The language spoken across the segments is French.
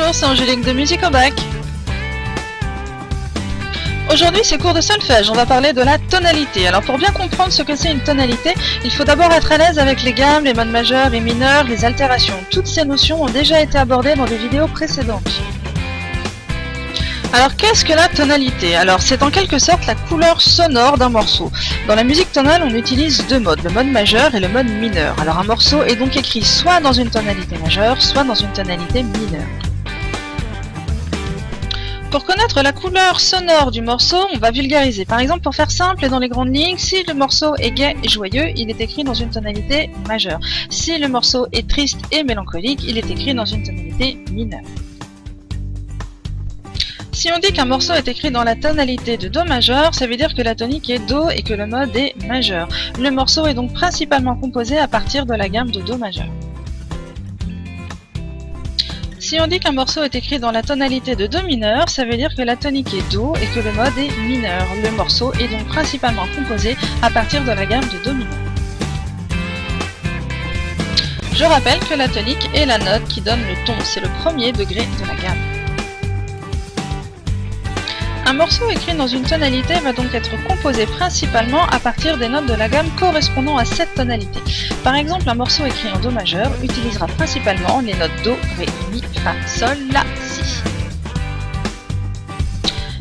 Bonjour, c'est Angélique de Musique au Bac. Aujourd'hui, c'est cours de solfège, on va parler de la tonalité. Alors pour bien comprendre ce que c'est une tonalité, il faut d'abord être à l'aise avec les gammes, les modes majeurs et mineurs, les altérations. Toutes ces notions ont déjà été abordées dans des vidéos précédentes. Alors qu'est-ce que la tonalité? Alors c'est en quelque sorte la couleur sonore d'un morceau. Dans la musique tonale, on utilise deux modes, le mode majeur et le mode mineur. Alors un morceau est donc écrit soit dans une tonalité majeure, soit dans une tonalité mineure. Pour connaître la couleur sonore du morceau, on va vulgariser. Par exemple, pour faire simple et dans les grandes lignes, si le morceau est gai et joyeux, il est écrit dans une tonalité majeure. Si le morceau est triste et mélancolique, il est écrit dans une tonalité mineure. Si on dit qu'un morceau est écrit dans la tonalité de Do majeur, ça veut dire que la tonique est Do et que le mode est majeur. Le morceau est donc principalement composé à partir de la gamme de Do majeur. Si on dit qu'un morceau est écrit dans la tonalité de Do mineur, ça veut dire que la tonique est Do et que le mode est mineur. Le morceau est donc principalement composé à partir de la gamme de Do mineur. Je rappelle que la tonique est la note qui donne le ton, c'est le premier degré de la gamme. Un morceau écrit dans une tonalité va donc être composé principalement à partir des notes de la gamme correspondant à cette tonalité. Par exemple, un morceau écrit en Do majeur utilisera principalement les notes Do, Ré, Mi, Fa, Sol, La, Si.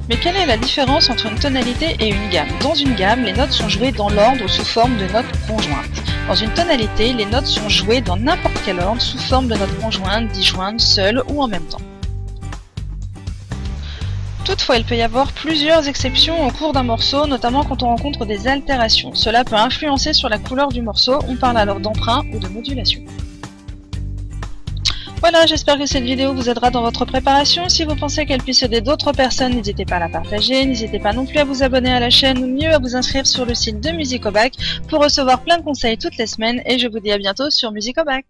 Mais quelle est la différence entre une tonalité et une gamme? Dans une gamme, les notes sont jouées dans l'ordre sous forme de notes conjointes. Dans une tonalité, les notes sont jouées dans n'importe quel ordre sous forme de notes conjointes, disjointes, seules ou en même temps. Toutefois, il peut y avoir plusieurs exceptions au cours d'un morceau, notamment quand on rencontre des altérations. Cela peut influencer sur la couleur du morceau, on parle alors d'emprunt ou de modulation. Voilà, j'espère que cette vidéo vous aidera dans votre préparation. Si vous pensez qu'elle puisse aider d'autres personnes, n'hésitez pas à la partager, n'hésitez pas non plus à vous abonner à la chaîne ou mieux à vous inscrire sur le site de Musique au Bac pour recevoir plein de conseils toutes les semaines et je vous dis à bientôt sur Musique au Bac.